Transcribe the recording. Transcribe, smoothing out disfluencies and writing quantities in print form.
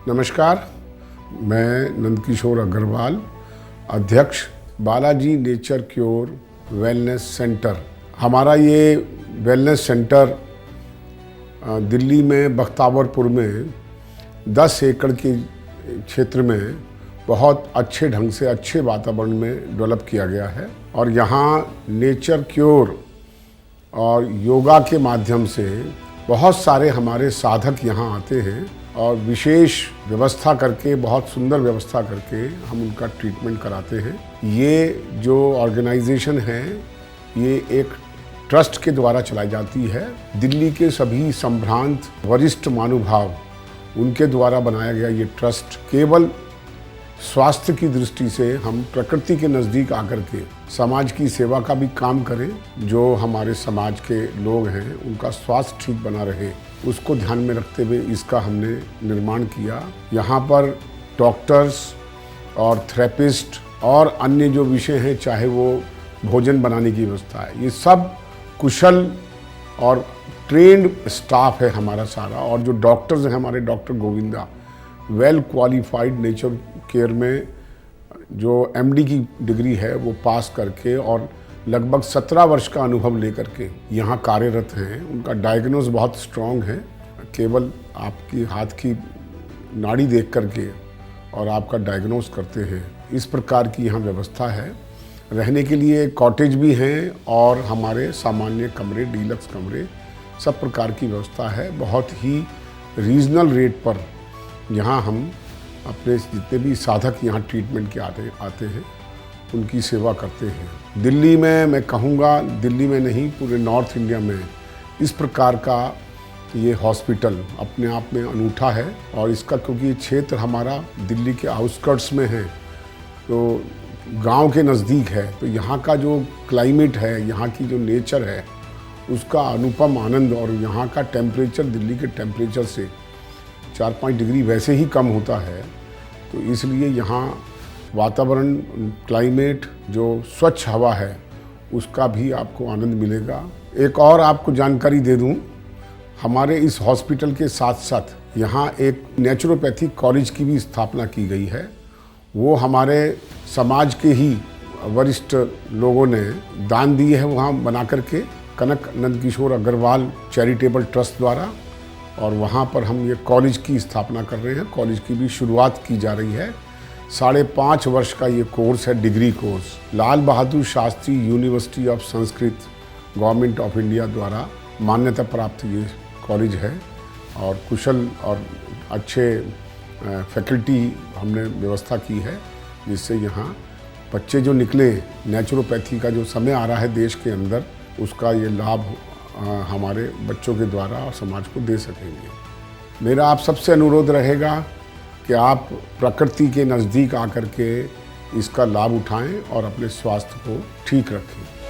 नमस्कार, मैं नंदकिशोर अग्रवाल, अध्यक्ष Balaji nature cure wellness centre. हमारा ये वेलनेस सेंटर दिल्ली में बख्तावरपुर में 10 एकड़ के क्षेत्र में बहुत अच्छे ढंग से अच्छे वातावरण में डेवलप किया गया है और यहाँ नेचर क्योर और योगा के माध्यम से बहुत सारे हमारे साधक यहाँ आते हैं और विशेष व्यवस्था करके, बहुत सुंदर व्यवस्था करके हम उनका ट्रीटमेंट कराते हैं। ये जो ऑर्गेनाइजेशन है ये एक ट्रस्ट के द्वारा चलाई जाती है। दिल्ली के सभी संभ्रांत वरिष्ठ महानुभाव उनके द्वारा बनाया गया ये ट्रस्ट केवल स्वास्थ्य की दृष्टि से हम प्रकृति के नज़दीक आकर के समाज की सेवा का भी काम करें। जो हमारे समाज के लोग हैं उनका स्वास्थ्य ठीक बना रहे, उसको ध्यान में रखते हुए इसका हमने निर्माण किया। यहाँ पर डॉक्टर्स और थेरेपिस्ट और अन्य जो विषय हैं, चाहे वो भोजन बनाने की व्यवस्था है, ये सब कुशल और ट्रेंड स्टाफ है हमारा सारा। और जो डॉक्टर्स हैं हमारे, doctor Govinda well qualified nature care में जो एमडी की डिग्री है वो पास करके और लगभग 17 वर्ष का अनुभव लेकर के यहाँ कार्यरत हैं। उनका डायग्नोस बहुत स्ट्रॉन्ग है, केवल आपकी हाथ की नाड़ी देख करके और आपका डायग्नोस करते हैं। इस प्रकार की यहाँ व्यवस्था है। रहने के लिए कॉटेज भी हैं और हमारे सामान्य कमरे, डीलक्स कमरे, सब प्रकार की व्यवस्था है। बहुत ही रीजनल रेट पर यहाँ हम अपने जितने भी साधक यहाँ ट्रीटमेंट के आते हैं उनकी सेवा करते हैं। दिल्ली में मैं कहूँगा, दिल्ली में नहीं पूरे नॉर्थ इंडिया में इस प्रकार का ये हॉस्पिटल अपने आप में अनूठा है। और इसका क्योंकि ये क्षेत्र हमारा दिल्ली के आउटस्कर्ट्स में है, तो गांव के नज़दीक है, तो यहाँ का जो क्लाइमेट है, यहाँ की जो नेचर है, उसका अनुपम आनंद। और यहाँ का टेम्परेचर दिल्ली के टेम्परेचर से 4-5 डिग्री वैसे ही कम होता है, तो इसलिए यहाँ वातावरण, क्लाइमेट, जो स्वच्छ हवा है, उसका भी आपको आनंद मिलेगा। एक और आपको जानकारी दे दूँ, हमारे इस हॉस्पिटल के साथ साथ यहाँ एक नेचुरोपैथिक कॉलेज की भी स्थापना की गई है। वो हमारे समाज के ही वरिष्ठ लोगों ने दान दिए है वहाँ बना करके, कनक नंदकिशोर अग्रवाल चैरिटेबल ट्रस्ट द्वारा। और वहाँ पर हम ये कॉलेज की स्थापना कर रहे हैं। कॉलेज की भी शुरुआत की जा रही है। 5.5 वर्ष का ये कोर्स है, degree course. Lal Bahadur Shastri university of Sanskrit government of India द्वारा मान्यता प्राप्त ये कॉलेज है और कुशल और अच्छे फैकल्टी हमने व्यवस्था की है, जिससे यहाँ बच्चे जो निकले, नेचुरोपैथी का जो समय आ रहा है देश के अंदर, उसका ये लाभ हमारे बच्चों के द्वारा और समाज को दे सकेंगे। मेरा आप सबसे अनुरोध रहेगा कि आप प्रकृति के नज़दीक आकर के इसका लाभ उठाएं और अपने स्वास्थ्य को ठीक रखें।